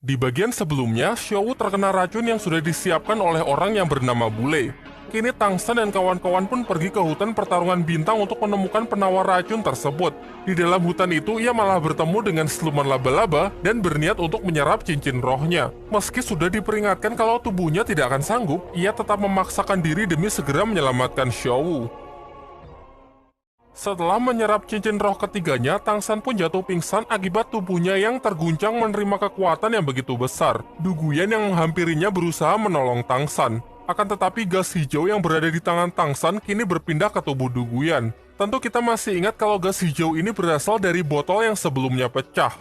Di bagian sebelumnya, Xiaowu terkena racun yang sudah disiapkan oleh orang yang bernama Bule. Kini Tang San dan kawan-kawan pun pergi ke hutan pertarungan bintang untuk menemukan penawar racun tersebut. Di dalam hutan itu, ia malah bertemu dengan siluman laba-laba dan berniat untuk menyerap cincin rohnya. Meski sudah diperingatkan kalau tubuhnya tidak akan sanggup, ia tetap memaksakan diri demi segera menyelamatkan Xiaowu. Setelah menyerap cincin roh ketiganya, Tang San pun jatuh pingsan akibat tubuhnya yang terguncang menerima kekuatan yang begitu besar. Duguyan yang menghampirinya berusaha menolong Tang San. Akan tetapi gas hijau yang berada di tangan Tang San kini berpindah ke tubuh Duguyan. Tentu kita masih ingat kalau gas hijau ini berasal dari botol yang sebelumnya pecah.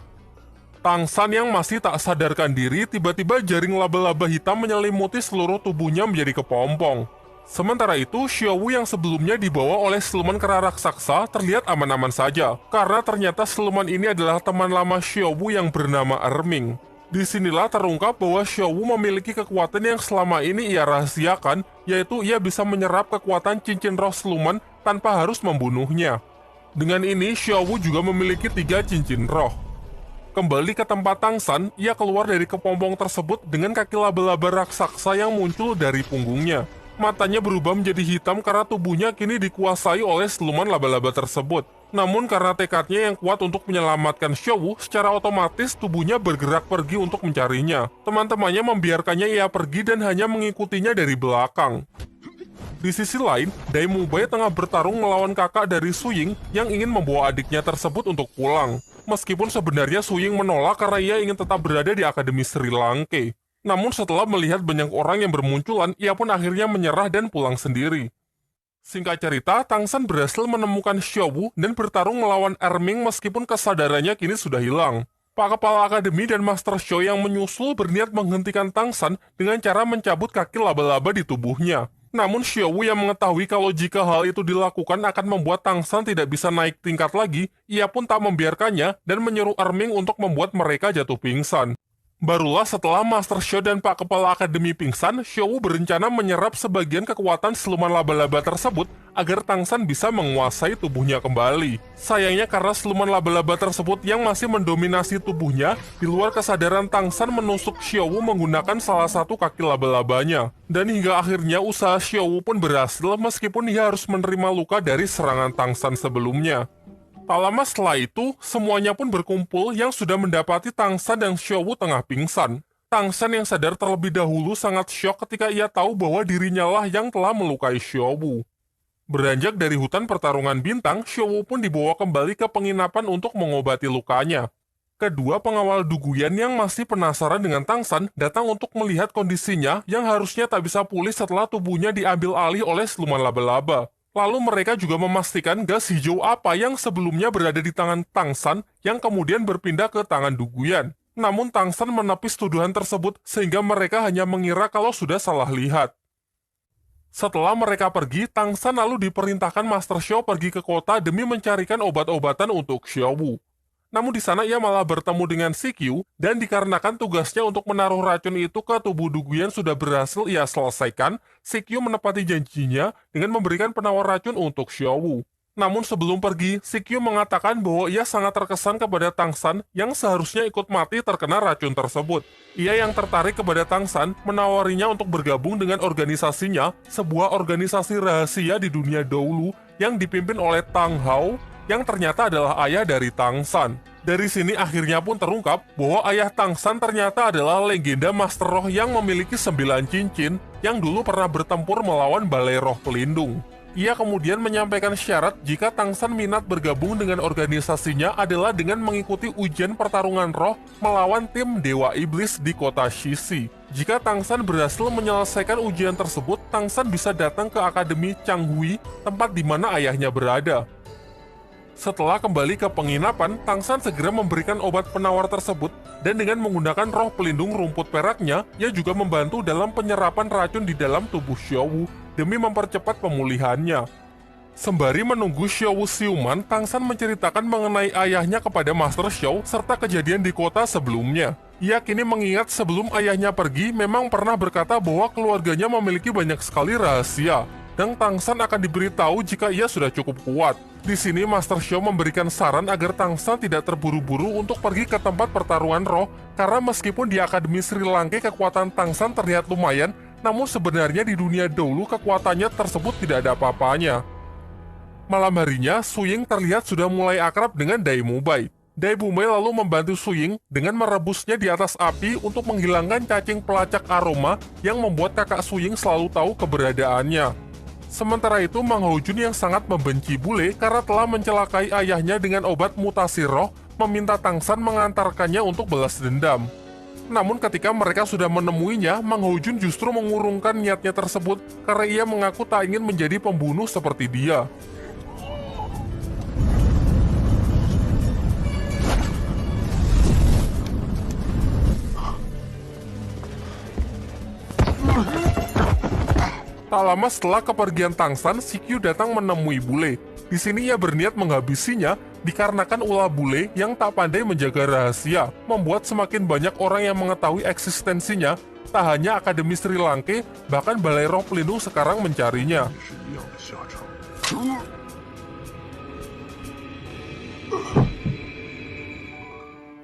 Tang San yang masih tak sadarkan diri, tiba-tiba jaring laba-laba hitam menyelimuti seluruh tubuhnya menjadi kepompong. Sementara itu, Xiaowu yang sebelumnya dibawa oleh siluman kera raksasa terlihat aman-aman saja, karena ternyata siluman ini adalah teman lama Xiaowu yang bernama Erming. Disinilah terungkap bahwa Xiaowu memiliki kekuatan yang selama ini ia rahasiakan, yaitu ia bisa menyerap kekuatan cincin roh siluman tanpa harus membunuhnya. Dengan ini, Xiaowu juga memiliki 3 cincin roh. Kembali ke tempat Tang San, ia keluar dari kepompong tersebut dengan kaki laba-laba raksasa yang muncul dari punggungnya. Matanya berubah menjadi hitam karena tubuhnya kini dikuasai oleh siluman laba-laba tersebut. Namun karena tekadnya yang kuat untuk menyelamatkan Xiaowu, secara otomatis tubuhnya bergerak pergi untuk mencarinya. Teman-temannya membiarkannya ia pergi dan hanya mengikutinya dari belakang. Di sisi lain, Dai Mubai tengah bertarung melawan kakak dari Su Ying yang ingin membawa adiknya tersebut untuk pulang. Meskipun sebenarnya Su Ying menolak karena ia ingin tetap berada di Akademi Sri Lanka. Namun setelah melihat banyak orang yang bermunculan, ia pun akhirnya menyerah dan pulang sendiri. Singkat cerita, Tang San berhasil menemukan Xiaowu dan bertarung melawan Erming meskipun kesadarannya kini sudah hilang. Pak Kepala Akademi dan Master Xiao yang menyusul berniat menghentikan Tang San dengan cara mencabut kaki laba-laba di tubuhnya. Namun Xiaowu yang mengetahui kalau jika hal itu dilakukan akan membuat Tang San tidak bisa naik tingkat lagi, ia pun tak membiarkannya dan menyuruh Erming untuk membuat mereka jatuh pingsan. Barulah setelah Master Xiao dan Pak Kepala Akademi pingsan, Xiaowu berencana menyerap sebagian kekuatan siluman laba-laba tersebut agar Tang San bisa menguasai tubuhnya kembali. Sayangnya karena siluman laba-laba tersebut yang masih mendominasi tubuhnya, di luar kesadaran Tang San menusuk Xiaowu menggunakan salah satu kaki laba-labanya. Dan hingga akhirnya usaha Xiaowu pun berhasil meskipun ia harus menerima luka dari serangan Tang San sebelumnya. Tak lama setelah itu, semuanya pun berkumpul yang sudah mendapati Tang San dan Xiaowu tengah pingsan. Tang San yang sadar terlebih dahulu sangat syok ketika ia tahu bahwa dirinya lah yang telah melukai Xiaowu. Beranjak dari hutan pertarungan bintang, Xiaowu pun dibawa kembali ke penginapan untuk mengobati lukanya. Kedua pengawal Duguyan yang masih penasaran dengan Tang San datang untuk melihat kondisinya yang harusnya tak bisa pulih setelah tubuhnya diambil alih oleh siluman laba-laba. Lalu mereka juga memastikan gas hijau apa yang sebelumnya berada di tangan Tang San yang kemudian berpindah ke tangan Duguyan. Namun Tang San menepis tuduhan tersebut sehingga mereka hanya mengira kalau sudah salah lihat. Setelah mereka pergi, Tang San lalu diperintahkan Master Xiao pergi ke kota demi mencarikan obat-obatan untuk Xiaowu. Namun di sana ia malah bertemu dengan Sikyu dan dikarenakan tugasnya untuk menaruh racun itu ke tubuh Duguyan sudah berhasil ia selesaikan, Sikyu menepati janjinya dengan memberikan penawar racun untuk Xiaowu. Namun sebelum pergi, Sikyu mengatakan bahwa ia sangat terkesan kepada Tang San yang seharusnya ikut mati terkena racun tersebut. Ia yang tertarik kepada Tang San menawarinya untuk bergabung dengan organisasinya, sebuah organisasi rahasia di dunia dahulu yang dipimpin oleh Tang Hao yang ternyata adalah ayah dari Tang San. Dari sini akhirnya pun terungkap bahwa ayah Tang San ternyata adalah legenda Master Roh yang memiliki 9 cincin yang dulu pernah bertempur melawan Balai Roh Pelindung. Ia kemudian menyampaikan syarat jika Tang San minat bergabung dengan organisasinya adalah dengan mengikuti ujian pertarungan roh melawan tim Dewa Iblis di kota Shishi. Jika Tang San berhasil menyelesaikan ujian tersebut, Tang San bisa datang ke Akademi Changhui, tempat di mana ayahnya berada. Setelah kembali ke penginapan, Tang San segera memberikan obat penawar tersebut dan dengan menggunakan roh pelindung rumput peraknya, ia juga membantu dalam penyerapan racun di dalam tubuh Xiaowu demi mempercepat pemulihannya. Sembari menunggu Xiaowu siuman, Tang San menceritakan mengenai ayahnya kepada Master Xiao serta kejadian di kota sebelumnya. Ia kini mengingat sebelum ayahnya pergi memang pernah berkata bahwa keluarganya memiliki banyak sekali rahasia. dan Tangsan akan diberitahu jika ia sudah cukup kuat. Di sini Master Shio memberikan saran agar Tangsan tidak terburu-buru untuk pergi ke tempat pertarungan roh, karena meskipun di Akademi Sri Lanka kekuatan Tangsan terlihat lumayan, namun sebenarnya di dunia dahulu kekuatannya tersebut tidak ada apa-apanya. Malam harinya, Suying terlihat sudah mulai akrab dengan Dai Mubai. Dai Mubai lalu membantu Suying dengan merebusnya di atas api untuk menghilangkan cacing pelacak aroma yang membuat kakak Suying selalu tahu keberadaannya. Sementara itu, Mang Hojun yang sangat membenci bule karena telah mencelakai ayahnya dengan obat mutasi roh, meminta Tangsan mengantarkannya untuk balas dendam. Namun ketika mereka sudah menemuinya, Mang Hojun justru mengurungkan niatnya tersebut karena ia mengaku tak ingin menjadi pembunuh seperti dia. Tak lama setelah kepergian Tangsan, Shikyu datang menemui bule. Di sini ia berniat menghabisinya dikarenakan ulah bule yang tak pandai menjaga rahasia, membuat semakin banyak orang yang mengetahui eksistensinya. Tak hanya Akademi Sri Lanka, bahkan Balai Roh Pelindung sekarang mencarinya.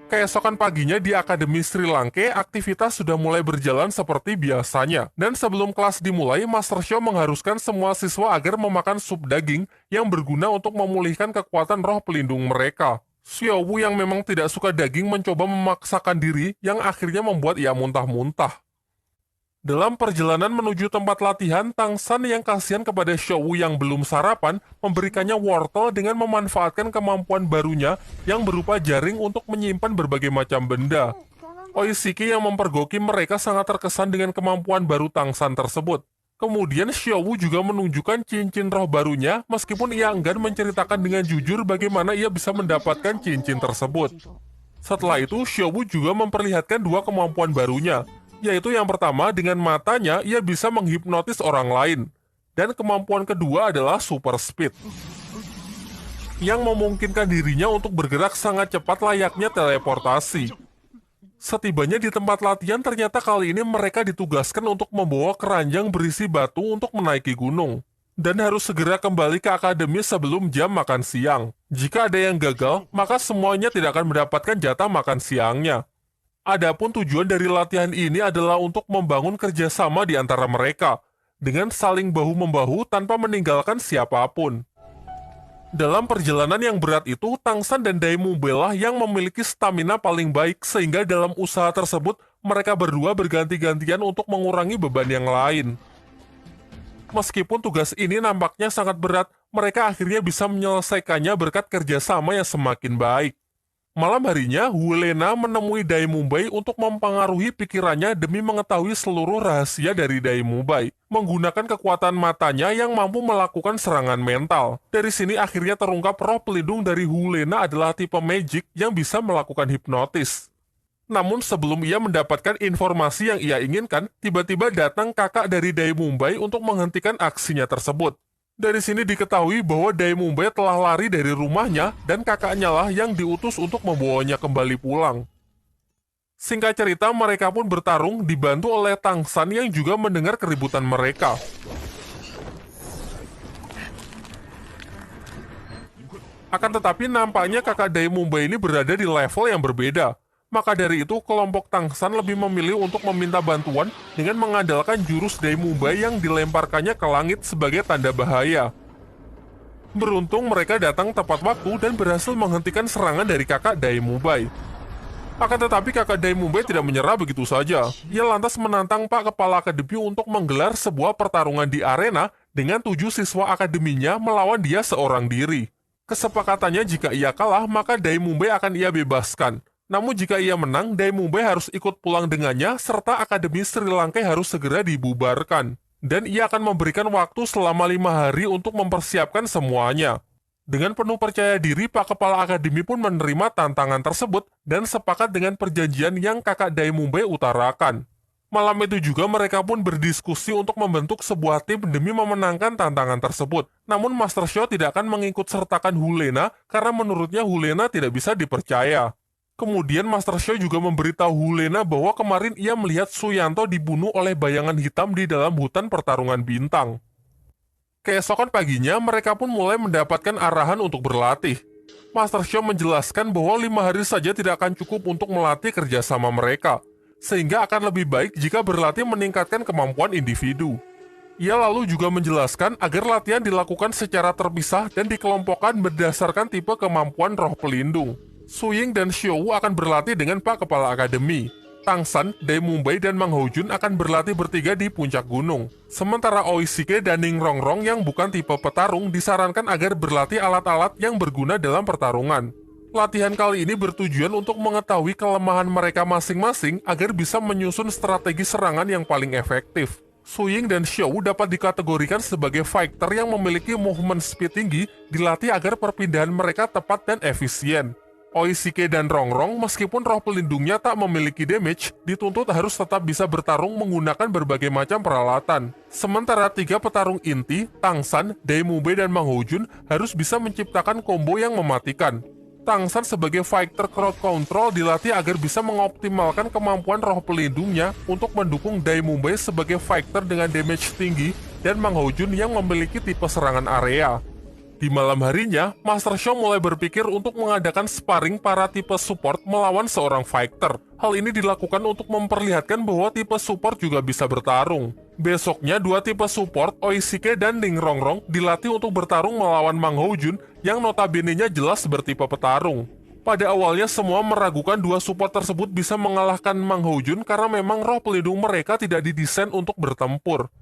Keesokan paginya di Akademi Sri Lanka, aktivitas sudah mulai berjalan seperti biasanya. Dan sebelum kelas dimulai, Master Shio mengharuskan semua siswa agar memakan sup daging yang berguna untuk memulihkan kekuatan roh pelindung mereka. Xiaowu yang memang tidak suka daging mencoba memaksakan diri yang akhirnya membuat ia muntah-muntah. Dalam perjalanan menuju tempat latihan, Tangsan yang kasihan kepada Xiaowu yang belum sarapan memberikannya wortel dengan memanfaatkan kemampuan barunya yang berupa jaring untuk menyimpan berbagai macam benda. Oishiki yang mempergoki mereka sangat terkesan dengan kemampuan baru Tangsan tersebut. Kemudian Xiaowu juga menunjukkan cincin roh barunya meskipun ia enggan menceritakan dengan jujur bagaimana ia bisa mendapatkan cincin tersebut. Setelah itu, Xiaowu juga memperlihatkan dua kemampuan barunya, yaitu yang pertama, dengan matanya ia bisa menghipnotis orang lain. Dan kemampuan kedua adalah super speed, yang memungkinkan dirinya untuk bergerak sangat cepat layaknya teleportasi. Setibanya di tempat latihan, ternyata kali ini mereka ditugaskan untuk membawa keranjang berisi batu untuk menaiki gunung. Dan harus segera kembali ke akademi sebelum jam makan siang. Jika ada yang gagal, maka semuanya tidak akan mendapatkan jatah makan siangnya. Adapun tujuan dari latihan ini adalah untuk membangun kerjasama di antara mereka, dengan saling bahu-membahu tanpa meninggalkan siapapun. Dalam perjalanan yang berat itu, Tangsan dan Dai Mubai lah yang memiliki stamina paling baik, sehingga dalam usaha tersebut, mereka berdua berganti-gantian untuk mengurangi beban yang lain. Meskipun tugas ini nampaknya sangat berat, mereka akhirnya bisa menyelesaikannya berkat kerjasama yang semakin baik. Malam harinya, Hulena menemui Dai Mubai untuk mempengaruhi pikirannya demi mengetahui seluruh rahasia dari Dai Mubai, menggunakan kekuatan matanya yang mampu melakukan serangan mental. Dari sini akhirnya terungkap roh pelindung dari Hulena adalah tipe magic yang bisa melakukan hipnotis. Namun sebelum ia mendapatkan informasi yang ia inginkan, tiba-tiba datang kakak dari Dai Mubai untuk menghentikan aksinya tersebut. Dari sini diketahui bahwa Dai Mubai telah lari dari rumahnya dan kakaknya lah yang diutus untuk membawanya kembali pulang. Singkat cerita, mereka pun bertarung dibantu oleh Tangsan yang juga mendengar keributan mereka. Akan tetapi nampaknya kakak Dai Mubai ini berada di level yang berbeda. Maka dari itu, kelompok Tangsan lebih memilih untuk meminta bantuan dengan mengandalkan jurus Dai Mubai yang dilemparkannya ke langit sebagai tanda bahaya. Beruntung mereka datang tepat waktu dan berhasil menghentikan serangan dari kakak Dai Mubai. Akan tetapi kakak Dai Mubai tidak menyerah begitu saja. Ia lantas menantang Pak Kepala Akademi untuk menggelar sebuah pertarungan di arena dengan 7 siswa akademinya melawan dia seorang diri. Kesepakatannya jika ia kalah, maka Dai Mubai akan ia bebaskan. Namun jika ia menang, Dai Mubai harus ikut pulang dengannya, serta Akademi Sri Lanka harus segera dibubarkan. Dan ia akan memberikan waktu selama 5 hari untuk mempersiapkan semuanya. Dengan penuh percaya diri, Pak Kepala Akademi pun menerima tantangan tersebut dan sepakat dengan perjanjian yang kakak Dai Mubai utarakan. Malam itu juga mereka pun berdiskusi untuk membentuk sebuah tim demi memenangkan tantangan tersebut. Namun Master Shio tidak akan mengikut sertakan Hulena karena menurutnya Hulena tidak bisa dipercaya. Kemudian Master Shio juga memberitahu Hulena bahwa kemarin ia melihat Suyanto dibunuh oleh bayangan hitam di dalam hutan pertarungan bintang. Keesokan paginya, mereka pun mulai mendapatkan arahan untuk berlatih. Master Sho menjelaskan bahwa 5 hari saja tidak akan cukup untuk melatih kerjasama mereka, sehingga akan lebih baik jika berlatih meningkatkan kemampuan individu. Ia lalu juga menjelaskan agar latihan dilakukan secara terpisah dan dikelompokkan berdasarkan tipe kemampuan roh pelindung. Su Ying dan Xiao akan berlatih dengan Pak Kepala Akademi. Tang San, Dai Mumbai, dan Mang Houjun akan berlatih bertiga di puncak gunung. Sementara Oishike dan Ning Rongrong yang bukan tipe petarung disarankan agar berlatih alat-alat yang berguna dalam pertarungan. Latihan kali ini bertujuan untuk mengetahui kelemahan mereka masing-masing agar bisa menyusun strategi serangan yang paling efektif. Su Ying dan Xiao dapat dikategorikan sebagai fighter yang memiliki movement speed tinggi, dilatih agar perpindahan mereka tepat dan efisien. Oishike dan Rongrong, meskipun roh pelindungnya tak memiliki damage, dituntut harus tetap bisa bertarung menggunakan berbagai macam peralatan. Sementara 3 petarung inti, Tang San, Dai Mumbai, dan Mang Houjun harus bisa menciptakan combo yang mematikan. Tang San sebagai fighter crowd control dilatih agar bisa mengoptimalkan kemampuan roh pelindungnya untuk mendukung Dai Mumbai sebagai fighter dengan damage tinggi dan Mang Houjun yang memiliki tipe serangan area. Di malam harinya, Master Sho mulai berpikir untuk mengadakan sparring para tipe support melawan seorang fighter. Hal ini dilakukan untuk memperlihatkan bahwa tipe support juga bisa bertarung. Besoknya, 2 tipe support, Oishike dan Ning Rongrong, dilatih untuk bertarung melawan Mang Houjun yang notabene-nya jelas bertipe petarung. Pada awalnya, semua meragukan 2 support tersebut bisa mengalahkan Mang Houjun karena memang roh pelindung mereka tidak didesain untuk bertempur.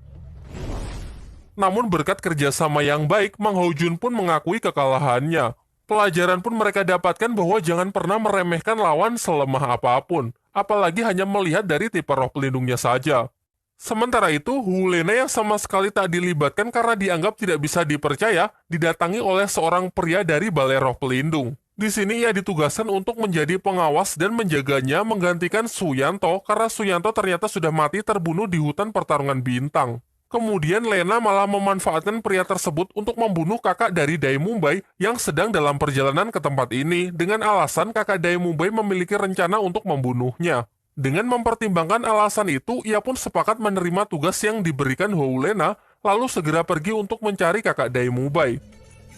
Namun berkat kerjasama yang baik, Mang Houjun pun mengakui kekalahannya. Pelajaran pun mereka dapatkan bahwa jangan pernah meremehkan lawan selemah apapun, apalagi hanya melihat dari tipe roh pelindungnya saja. Sementara itu, Hu Lena yang sama sekali tak dilibatkan karena dianggap tidak bisa dipercaya, didatangi oleh seorang pria dari Balai Roh Pelindung. Di sini ia ditugaskan untuk menjadi pengawas dan menjaganya menggantikan Su Yanto karena Su Yanto ternyata sudah mati terbunuh di hutan pertarungan bintang. Kemudian Lena malah memanfaatkan pria tersebut untuk membunuh kakak dari Dai Mumbai yang sedang dalam perjalanan ke tempat ini dengan alasan kakak Dai Mumbai memiliki rencana untuk membunuhnya. Dengan mempertimbangkan alasan itu, ia pun sepakat menerima tugas yang diberikan Hu Lena, lalu segera pergi untuk mencari kakak Dai Mumbai.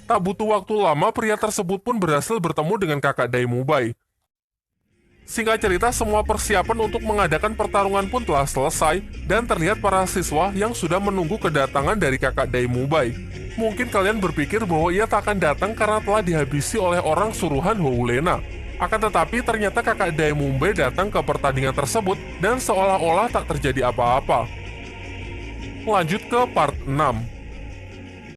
Tak butuh waktu lama, pria tersebut pun berhasil bertemu dengan kakak Dai Mumbai. Singkat cerita, semua persiapan untuk mengadakan pertarungan pun telah selesai, dan terlihat para siswa yang sudah menunggu kedatangan dari kakak Dai Mumbai. Mungkin kalian berpikir bahwa ia tak akan datang karena telah dihabisi oleh orang suruhan Hu Lena. Akan tetapi ternyata kakak Dai Mumbai datang ke pertandingan tersebut dan seolah-olah tak terjadi apa-apa. Lanjut ke part 6.